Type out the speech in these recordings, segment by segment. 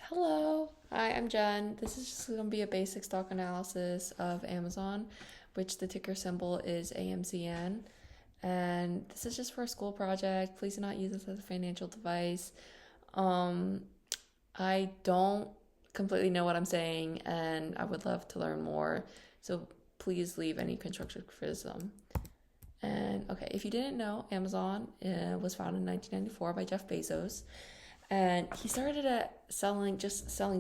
Hello, hi, I'm Jen. This is just going to be a basic stock analysis of Amazon, which the ticker symbol is AMZN. And this is just for a school project. Please do not use this as a financial device. Um, I don't completely know what I'm saying, and I would love to learn more. So please leave any constructive criticism. And okay, if you didn't know, Amazon was founded in 1994 by Jeff Bezos, and he started at selling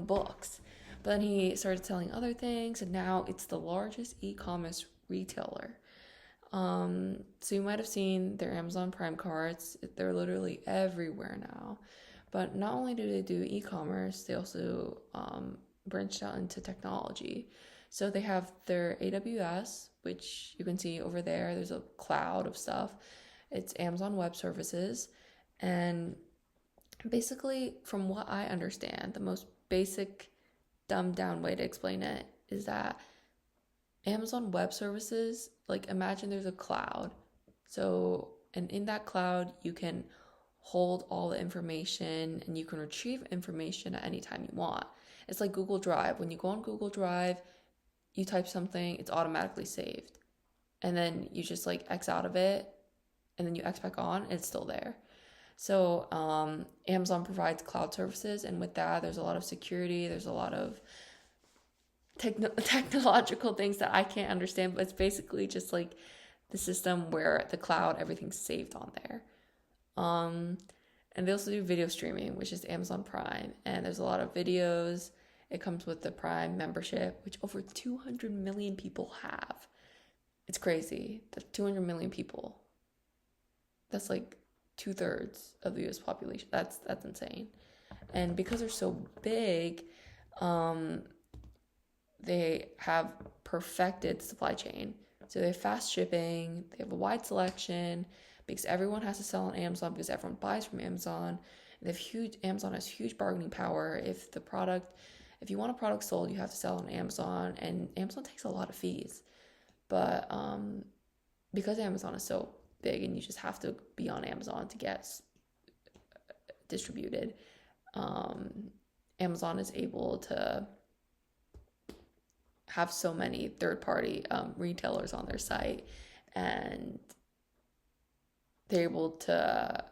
books, but then he started selling other things, and now it's the largest e-commerce retailer. So you might have seen their Amazon Prime cards. They're literally everywhere now. But not only do they do e-commerce, they also branched out into technology. So they have their AWS, which you can see over there. There's a cloud of stuff. It's Amazon Web Services, and basically, from what I understand, the most basic, dumbed down way to explain it is that Amazon Web Services, like imagine there's a cloud. So, and in that cloud, you can hold all the information and you can retrieve information at any time you want. It's like Google Drive. When you go on Google Drive, you type something, it's automatically saved. And then you just like X out of it and then you X back on, and it's still there. So Amazon provides cloud services, and with that, there's a lot of security. There's a lot of technological things that I can't understand, but it's basically just like the system where the cloud, everything's saved on there. Um, and they also do video streaming, which is Amazon Prime, and there's a lot of videos. It comes with the Prime membership, which over 200 million people have. It's crazy. That's 200 million people. That's like 2/3 of the U.S. population. That's insane. And because they're so big, um, they have perfected supply chain. So they have fast shipping. They have a wide selection because everyone has to sell on Amazon because everyone buys from Amazon. They have huge. Amazon has huge bargaining power. If you want a product sold, you have to sell on Amazon, and Amazon takes a lot of fees. But because Amazon is so big and you just have to be on Amazon to get distributed, Amazon is able to have so many third-party retailers on their site, and they're able to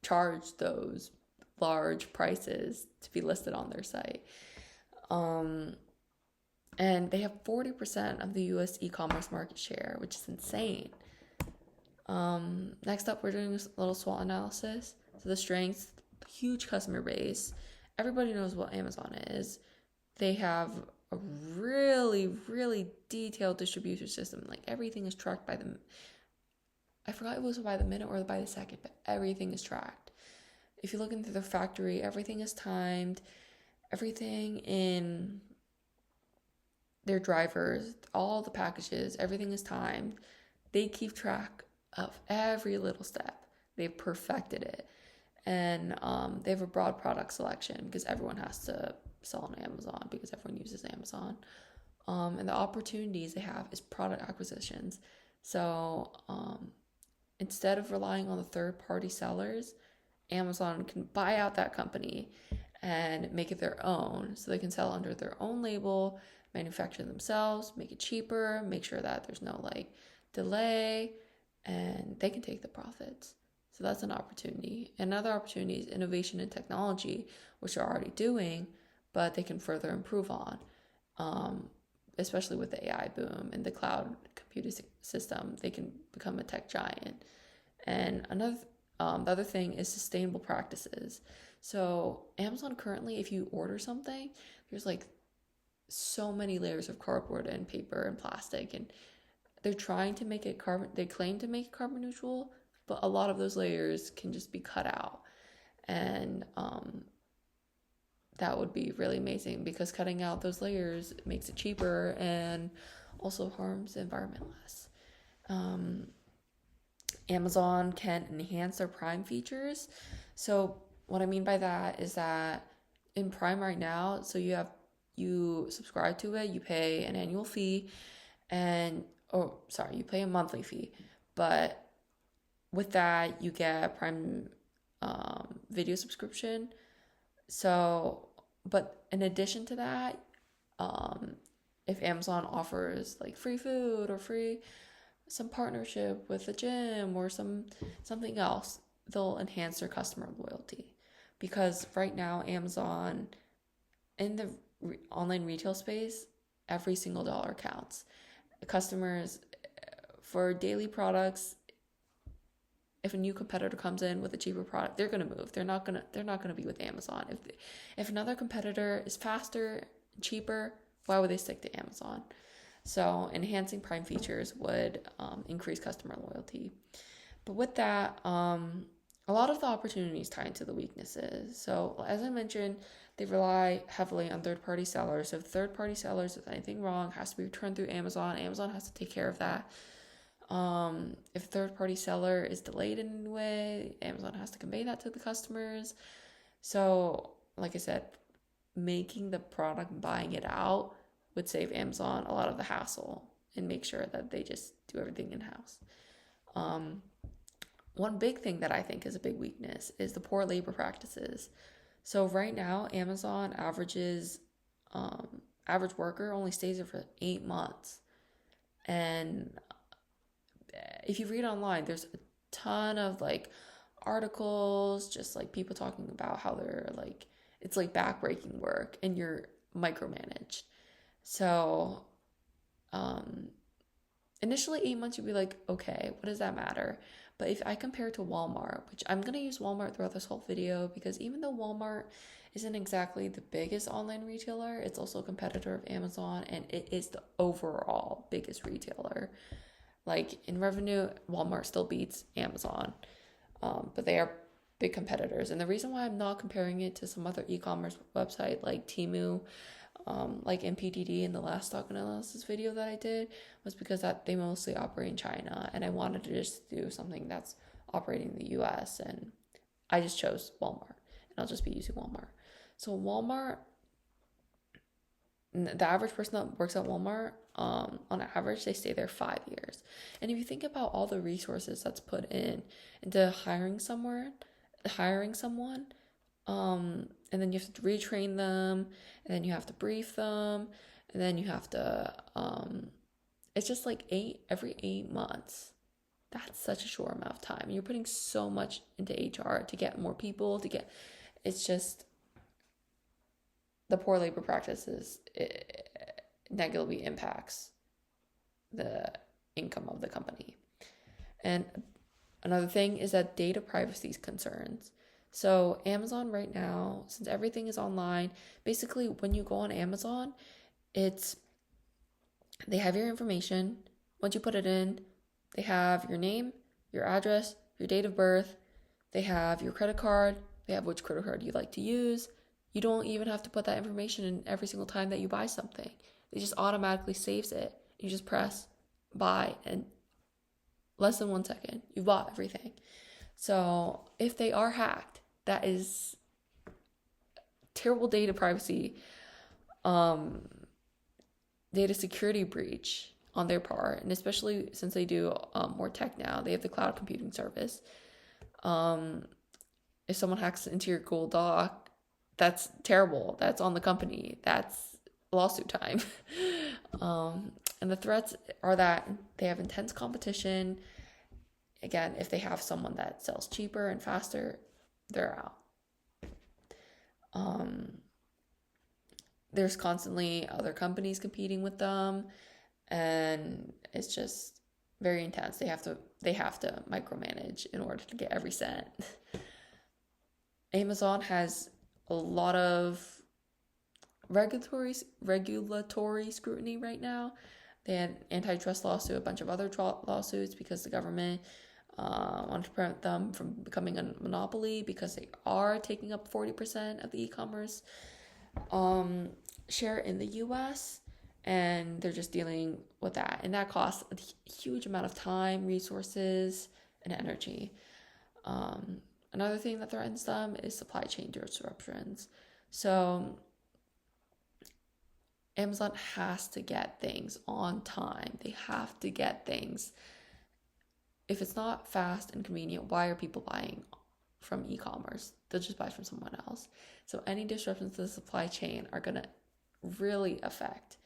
charge those large prices to be listed on their site. And they have 40% of the US e-commerce market share, which is insane. Next up, we're doing a little SWOT analysis. So the strengths, huge customer base. Everybody knows what Amazon is. They have a really, really detailed distribution system. Like everything is tracked by the, I forgot if it was by the minute or by the second, but everything is tracked. If you look into their factory, everything is timed. Everything in their drivers, all the packages, everything is timed. They keep track of every little step. They've perfected it. And they have a broad product selection because everyone has to sell on Amazon because everyone uses Amazon. And the opportunities they have is product acquisitions. So instead of relying on the third-party sellers, Amazon can buy out that company and make it their own. So they can sell under their own label, manufacture themselves, make it cheaper, make sure that there's no like delay, and they can take the profits. So that's an opportunity. Another opportunity is innovation and technology, which they're already doing, but they can further improve on, especially with the AI boom and the cloud computing system. They can become a tech giant. And the other thing is sustainable practices. So Amazon currently, if you order something, there's like so many layers of cardboard and paper and plastic, and they're trying to make it carbon, they claim to make it carbon neutral, but a lot of those layers can just be cut out. And that would be really amazing because cutting out those layers makes it cheaper and also harms the environment less. Amazon can enhance their Prime features. So what I mean by that is that in Prime right now, so you subscribe to it, you pay an annual fee, you pay a monthly fee, but with that you get Prime video subscription. So But in addition to that, if Amazon offers like free food or free some partnership with a gym or something else, they'll enhance their customer loyalty. Because right now, Amazon in the online retail space, every single dollar counts. Customers for daily products, if a new competitor comes in with a cheaper product, they're gonna move. They're not gonna be with Amazon. If another competitor is faster, cheaper, why would they stick to Amazon? So enhancing Prime features would increase customer loyalty. But with that, a lot of the opportunities tie into the weaknesses. So as I mentioned, they rely heavily on third-party sellers. If third-party sellers, if anything wrong, has to be returned through Amazon. Amazon has to take care of that. If a third-party seller is delayed in any way, Amazon has to convey that to the customers. So, like I said, making the product, buying it out, would save Amazon a lot of the hassle and make sure that they just do everything in-house. One big thing that I think is a big weakness is the poor labor practices. So right now, Amazon average worker only stays there for 8 months. And if you read online, there's a ton of like articles, just like people talking about how they're like, it's like backbreaking work and you're micromanaged. So initially 8 months, you'd be like, okay, what does that matter? But if I compare to Walmart, which I'm going to use Walmart throughout this whole video, because even though Walmart isn't exactly the biggest online retailer, it's also a competitor of Amazon, and it is the overall biggest retailer. Like in revenue, Walmart still beats Amazon, but they are big competitors. And the reason why I'm not comparing it to some other e-commerce website like Temu, like NPDD in the last stock analysis video that I did, was because that they mostly operate in China, and I wanted to just do something that's operating in the US, and I just chose Walmart, and I'll just be using Walmart. So Walmart, the average person that works at Walmart, on average, they stay there 5 years. And if you think about all the resources that's put into hiring someone, and then you have to retrain them, and then you have to brief them, and then you have to, it's just like every 8 months. That's such a short amount of time. And you're putting so much into HR to get more people, it's just, the poor labor practices, it negatively impacts the income of the company. And another thing is that data privacy concerns. So Amazon right now, since everything is online, basically when you go on Amazon, they have your information. Once you put it in, they have your name, your address, your date of birth. They have your credit card. They have which credit card you like to use. You don't even have to put that information in every single time that you buy something. It just automatically saves it. You just press buy, and less than 1 second, you've bought everything. So if they are hacked, that is terrible data privacy, data security breach on their part. And especially since they do more tech now, they have the cloud computing service. If someone hacks into your Google Doc, that's terrible. That's on the company. That's lawsuit time. And the threats are that they have intense competition. Again, if they have someone that sells cheaper and faster, they're out. There's constantly other companies competing with them, and it's just very intense. They have to micromanage in order to get every cent. Amazon has a lot of regulatory scrutiny right now. They had an antitrust lawsuit, a bunch of other lawsuits, because the government wanted to prevent them from becoming a monopoly, because they are taking up 40% of the e-commerce share in the US, and they're just dealing with that. And that costs a huge amount of time, resources, and energy. Another thing that threatens them is supply chain disruptions. So Amazon has to get things on time. They have to get things. If it's not fast and convenient, why are people buying from e-commerce. They'll just buy from someone else. So any disruptions to the supply chain are going to really affect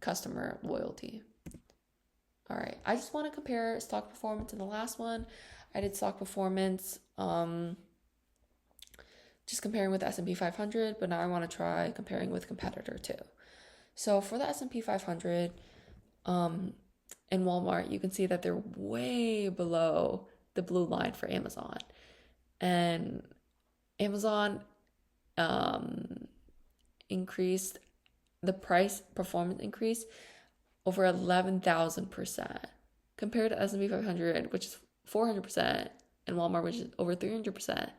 customer loyalty. All right, I just want to compare stock performance in the last one. I did stock performance just comparing with the S&P 500, but now I want to try comparing with competitor too. So for the S&P 500 in Walmart, you can see that they're way below the blue line for Amazon. And Amazon increased the price performance increase over 11,000% compared to S&P 500, which is 400%, and Walmart, which is over 300%.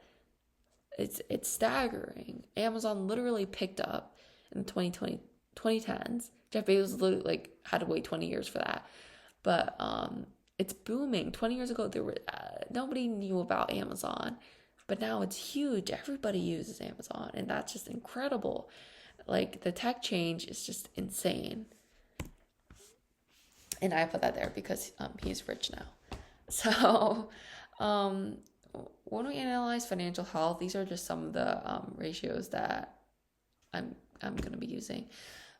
It's staggering. Amazon literally picked up in the 2010s. Jeff Bezos literally had to wait 20 years for that. But it's booming. 20 years ago, there were nobody knew about Amazon, but now it's huge. Everybody uses Amazon, and that's just incredible. The tech change is just insane. And I put that there because he's rich now. So when we analyze financial health, these are just some of the ratios that I'm going to be using.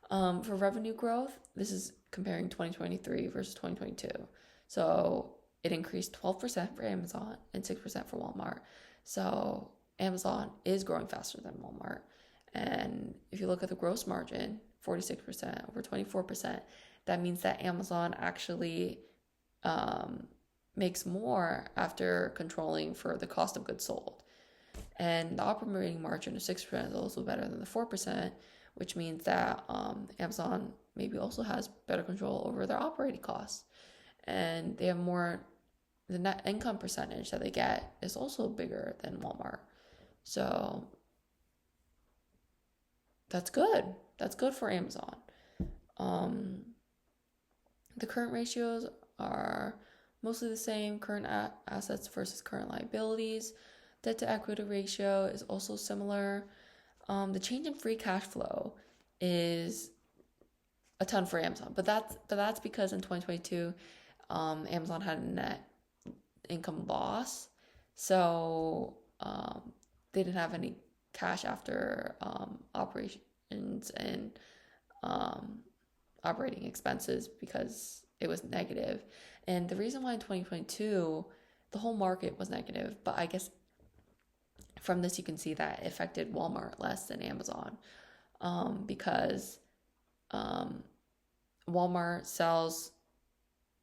For revenue growth, this is comparing 2023 versus 2022. So it increased 12% for Amazon and 6% for Walmart. So Amazon is growing faster than Walmart. And if you look at the gross margin, 46% over 24%, that means that Amazon actually makes more after controlling for the cost of goods sold. And the operating margin of 6% is also better than the 4%, which means that Amazon maybe also has better control over their operating costs. And they have more, the net income percentage that they get is also bigger than Walmart. So that's good. That's good for Amazon. The current ratios are mostly the same. Current assets versus current liabilities. Debt to equity ratio is also similar. The change in free cash flow is a ton for Amazon, but that's because in 2022, Amazon had a net income loss, so they didn't have any cash after operations and operating expenses because it was negative. And the reason why in 2022 the whole market was negative, but I guess from this you can see that it affected Walmart less than Amazon, because Walmart sells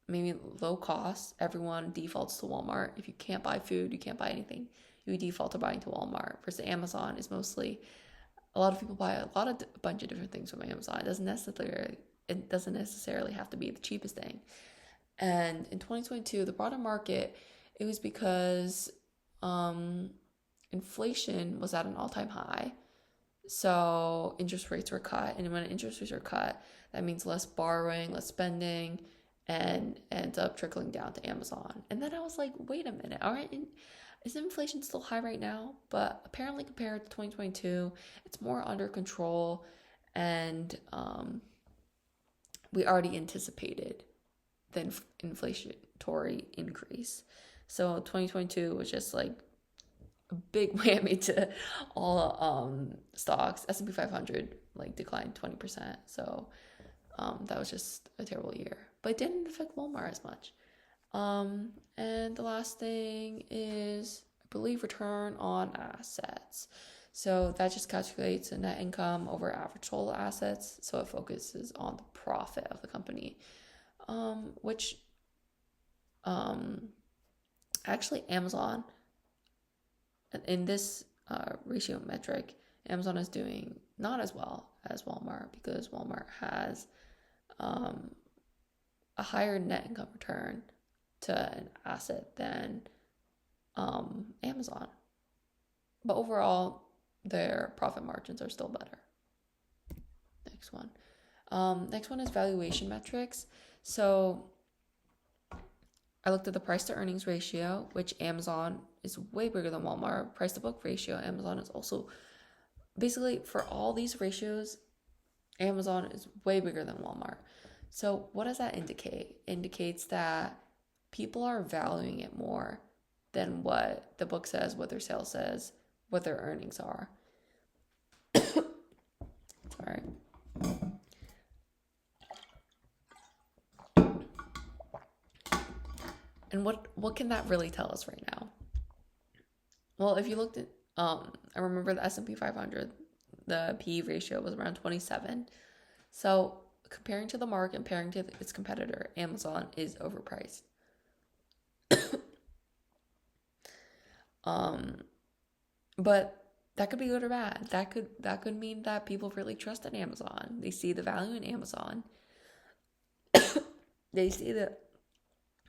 maybe low cost. Everyone defaults to Walmart. If you can't buy food, you can't buy anything, you default to buying to Walmart. Versus Amazon is mostly, a lot of people buy a bunch of different things from Amazon. It doesn't necessarily have to be the cheapest thing. And in 2022, the broader market, it was because inflation was at an all-time high. So interest rates were cut. And when interest rates are cut, that means less borrowing, less spending, and ends up trickling down to Amazon. And then I was like, wait a minute, all right, is inflation still high right now? But apparently compared to 2022, it's more under control, and we already anticipated the inflationary increase. So 2022 was just like a big whammy to all stocks. S&P 500 declined 20%. So that was just a terrible year. But it didn't affect Walmart as much. And the last thing is, I believe, return on assets. So that just calculates the net income over average total assets. So it focuses on the profit of the company, which actually Amazon, in this ratio metric, Amazon is doing not as well as Walmart, because Walmart has a higher net income return to an asset than Amazon. But overall, their profit margins are still better. Next one. Next one is valuation metrics. So I looked at the price to earnings ratio, which Amazon is way bigger than Walmart. Price to book ratio, Amazon is also, basically for all these ratios, Amazon is way bigger than Walmart. So what does that indicate? It indicates that people are valuing it more than what the book says, what their sales says, what their earnings are. Sorry. And what can that really tell us right now? Well, if you looked at, I remember the S&P 500, the PE ratio was around 27. So comparing to the market, comparing to its competitor, Amazon is overpriced. But that could be good or bad. That could mean that people really trust in Amazon. They see the value in Amazon. They see that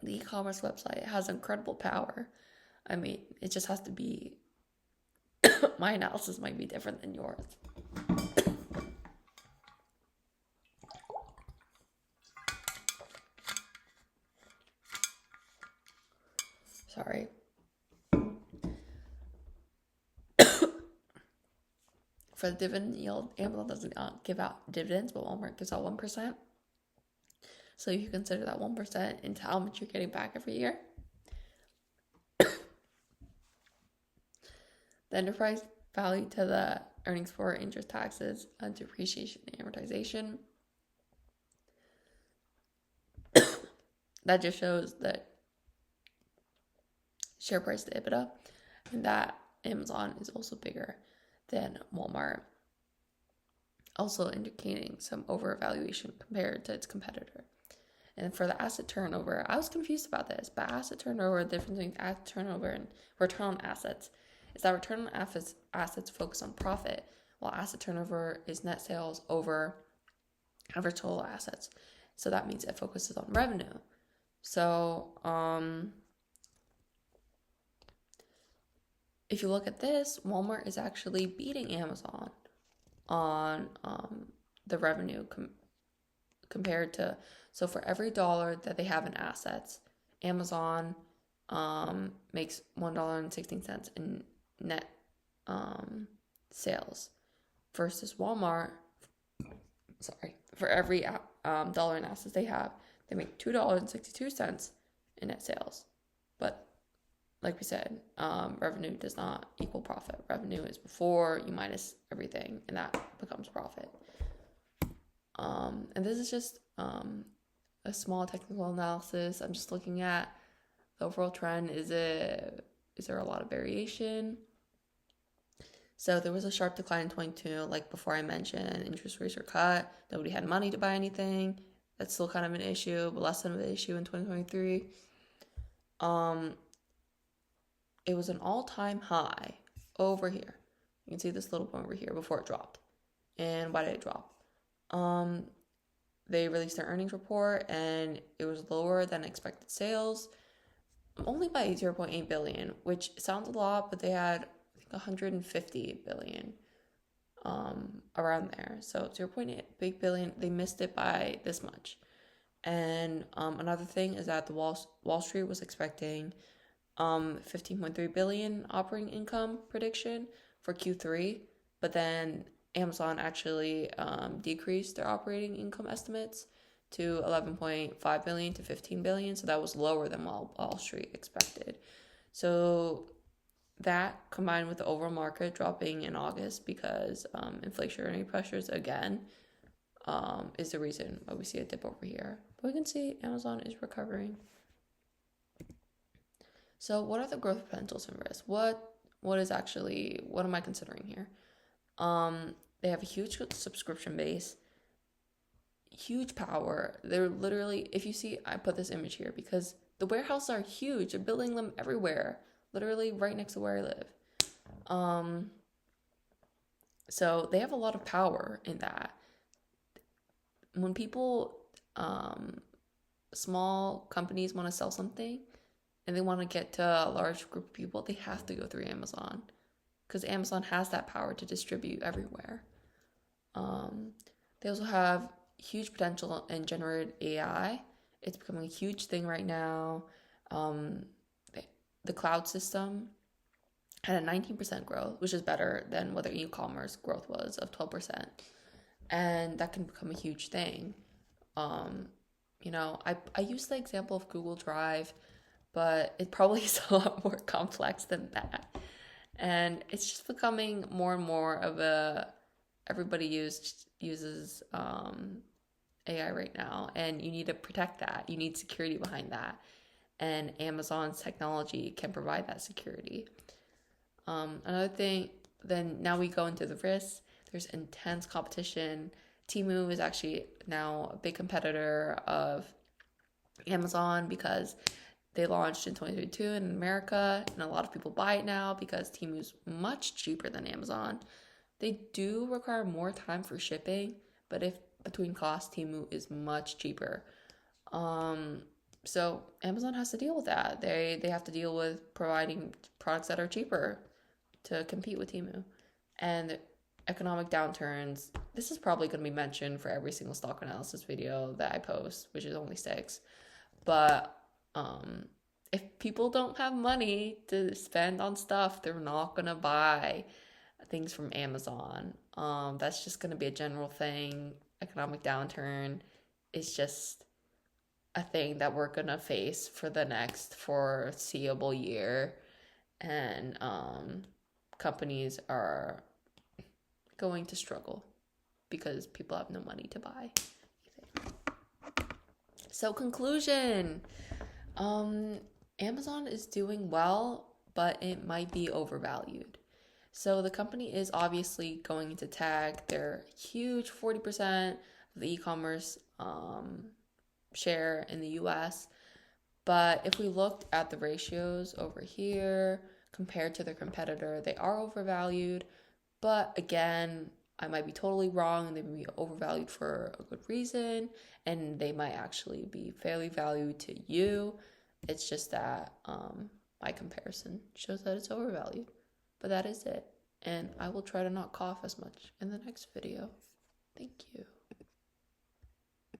the e-commerce website has incredible power. I mean, it just has to be, my analysis might be different than yours. Sorry. For the dividend yield, Amazon doesn't give out dividends, but Walmart gives out 1%. So you consider that 1% into how much you're getting back every year. The enterprise value to the earnings for interest, taxes, depreciation, and amortization. That just shows that share price to EBITDA, and that Amazon is also bigger than Walmart, also indicating some overvaluation compared to its competitor. And for the asset turnover, I was confused about this, but asset turnover, the difference between asset turnover and return on assets is that return on assets focus on profit, while asset turnover is net sales over average total assets. So that means it focuses on revenue. So if you look at this, Walmart is actually beating Amazon on the revenue compared to, so for every dollar that they have in assets, Amazon makes $1.16 in net sales versus Walmart, for every dollar in assets they have, they make $2.62 in net sales. But like we said, revenue does not equal profit. Revenue is before you minus everything, and that becomes profit. And this is just a small technical analysis. I'm just looking at the overall trend. Is there a lot of variation? So there was a sharp decline in 22, like before I mentioned, interest rates were cut. Nobody had money to buy anything. That's still kind of an issue, but less than an issue in 2023. It was an all-time high over here. You can see this little point over here before it dropped. And why did it drop? They released their earnings report, and it was lower than expected sales, only by 0.8 billion, which sounds a lot, but they had 150 billion around there. So 0.8 big billion, they missed it by this much. And another thing is that the Wall Street was expecting 15.3 billion operating income prediction for Q3, but then Amazon actually decreased their operating income estimates to 11.5 billion to 15 billion, so that was lower than Wall Street expected. So that, combined with the overall market dropping in August because inflationary pressures again, is the reason why we see a dip over here. But we can see Amazon is recovering. So what are the growth potentials and risks? What am I considering here? They have a huge subscription base, huge power. They're literally, if you see, I put this image here because the warehouses are huge. They're building them everywhere, literally right next to where I live. So they have a lot of power in that. When people, small companies want to sell something and they want to get to a large group of people, they have to go through Amazon because Amazon has that power to distribute everywhere. They also have huge potential in generative AI. It's becoming a huge thing right now. The cloud system had a 19% growth, which is better than what their e-commerce growth was of 12%. And that can become a huge thing. I use the example of Google Drive. but it probably is a lot more complex than that. And it's just becoming more and more of everybody uses AI right now, and you need to protect that. You need security behind that, and Amazon's technology can provide that security. Another thing, then now we go into the risks. There's intense competition. Temu is actually now a big competitor of Amazon because they launched in 2022 in America, and a lot of people buy it now because Temu is much cheaper than Amazon. They do require more time for shipping, but if between costs, Temu is much cheaper. So Amazon has to deal with that. They have to deal with providing products that are cheaper to compete with Temu. And economic downturns, this is probably going to be mentioned for every single stock analysis video that I post, which is only 6. But if people don't have money to spend on stuff, they're not going to buy things from Amazon. That's just going to be a general thing. Economic downturn is just a thing that we're going to face for the next foreseeable year. And companies are going to struggle because people have no money to buy anything. So conclusion, Amazon is doing well, but it might be overvalued. So the company is obviously going into tech. They're huge, 40% of the e-commerce share in the US. But if we looked at the ratios over here compared to their competitor, they are overvalued. But again, I might be totally wrong, and they may be overvalued for a good reason, and they might actually be fairly valued to you. It's just that my comparison shows that it's overvalued. But that is it. And I will try to not cough as much in the next video. Thank you.